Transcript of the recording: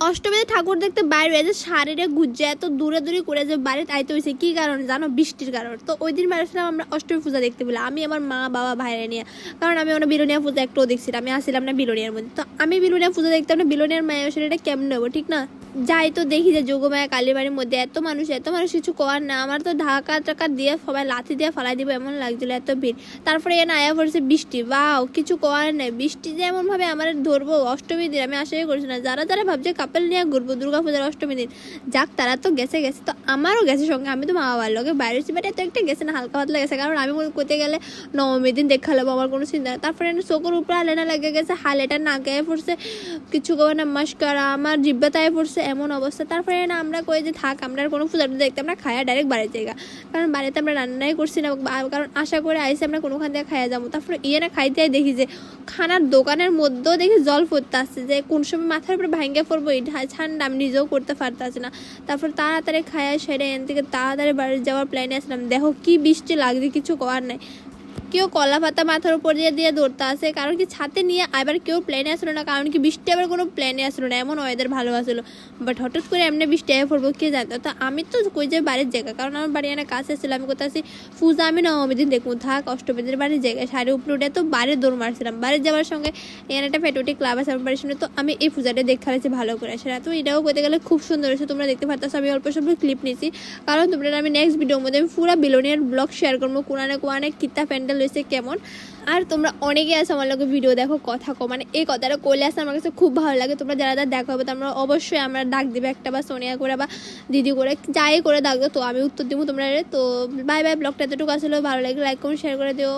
অষ্টমীতে ঠাকুর দেখতে বাইরে যে শাড়িরে গুজ্জে এত দূরে দূরে করে যে বাড়িতে আইতে হয়েছে কি কারণে জানো? বৃষ্টির কারণ। তো ওই দিন বেরোছিলাম আমরা অষ্টমী পূজা দেখতে বলে, আমি আমার মা বাবা ভাইরা নিয়ে, কারণ আমি ওনা বিলোনিয়া পূজা একটাও দেখছিলাম, আমি আসছিলাম না বিলোনিয়ার মধ্যে। তো আমি বিলোনিয়া পূজা দেখতাম না, বিলোনিয়ার মায়ের সেটা কেমন নেবো, ঠিক না? যাই তো দেখি যে যোগমায়া কালীবাড়ির মধ্যে এত মানুষ কিছু করার না, আমার তো ঢাকা টাকা দিয়ে সবাই লাথি দিয়ে ফালাই দিব এমন লাগছিল, এত ভিড়। তারপরে এনে আয়া পড়ছে বৃষ্টি, বাও কিছু করার নাই, বৃষ্টি যে এমন ভাবে আমার ধরবো অষ্টমী দিন আমি আশাই করছি না। যারা যারা ভাবছে কাপেল নিয়ে ঘুরবো দুর্গাপূজার অষ্টমী দিন, যাক তারা তো গেছে, তো আমারও গেছে সঙ্গে, আমি তো মা বাবার লোকে বাইরে বাট এত একটা গেছে না, হালকা পাতলা গেছে, কারণ আমি করতে গেলে নবমী দিন দেখা লাগবো, আমার কোনো চিন্তা নেই। তারপরে চোখের উপরে আলেনা লেগে গেছে, হালেটা না গায়ে পড়ছে, কিছু করে না মাস্কারা আমার জিব্বাতায় পড়ছে, এমন অবস্থা। তারপরে না আমরা কই যে থাক, আমরা আর কোনো পূজাটা দেখতে, আমরা খায়া ডাইরেক্ট বাড়ির জায়গা, কারণ বাড়িতে আমরা রান্নাই করছি না, কারণ আশা করে আইসি আমরা কোনোখান থেকে খাইয়া যাবো। তারপরে না খাইতে দেখি যে খানার দোকানের মধ্যেও দেখি জল পড়তে আসছে, যে কোন সময় মাথার উপরে ভাঙ্গে পড়বো এই ঠান্ডা আমি নিজেও করতে পারতেছি না। তারপর তাড়াতাড়ি খায়া সেরে এন থেকে তাড়াতাড়ি বাড়ি যাওয়ার প্ল্যানে আসলাম, দেখো কি বৃষ্টি লাগছে, কিছু করার নাই। কেউ কলা পাতা মাথার উপর দিয়ে ধরতে আসে, কারণ কি ছাতে নিয়ে আবার কেউ প্লেনে আসলো না, কারণ কি বৃষ্টি আবার কোনো প্লেনে আসলো না, এমন ওয়েদার ভালো আসলো। বাট হঠাৎ করে এমনি বৃষ্টি আয় পড়বো কে জানতো। তো আমি তো কই যে বাড়ির জায়গা, কারণ আমার বাড়ি এনে কাছে ছিলাম, আমি কোথাও পূজা আমি নবমী দিন দেখবো, থাক অষ্টমী দিনের বাড়ির জায়গায় শাড়ি উপরে উঠে তো বাড়ির দৌড় মারছিলাম। বাড়ির যাওয়ার সঙ্গে এখানে একটা ফেটোটি ক্লাব আছে আমার বাড়ির সামনে, তো আমি এই পূজাটা দেখতে পাচ্ছি ভালো করে সেটা। তো এটাও করতে গেলে খুব সুন্দর হয়েছে, তোমরা দেখতে পারতেছো। আমি অল্প স্বল্প ক্লিপ নিয়েছি, কারণ তোমরা আমি নেক্সট ভিডিওর মধ্যে আমি পুরো বিলোনিয়ার ব্লগ শেয়ার করবো, কোরআনে কিতা প্যান্ডেল হয়েছে কেমন। আর তোমরা অনেকে আছে আমার লোকে ভিডিও দেখো কথা কো, মানে এই কথাটা করলে আসে আমার কাছে খুব ভালো লাগে। তোমরা যারা যারা দেখা হবে তোমরা অবশ্যই আমরা ডাক দিবে একটা, বা সোনিয়া করে বা দিদি করে যাই করে ডাকবে, তো আমি উত্তর দিব তোমরা। তো বাই বাই, ব্লগটা এতটুকু আসলে ভালো লাগে, লাইক কমেন্ট শেয়ার করে দিও।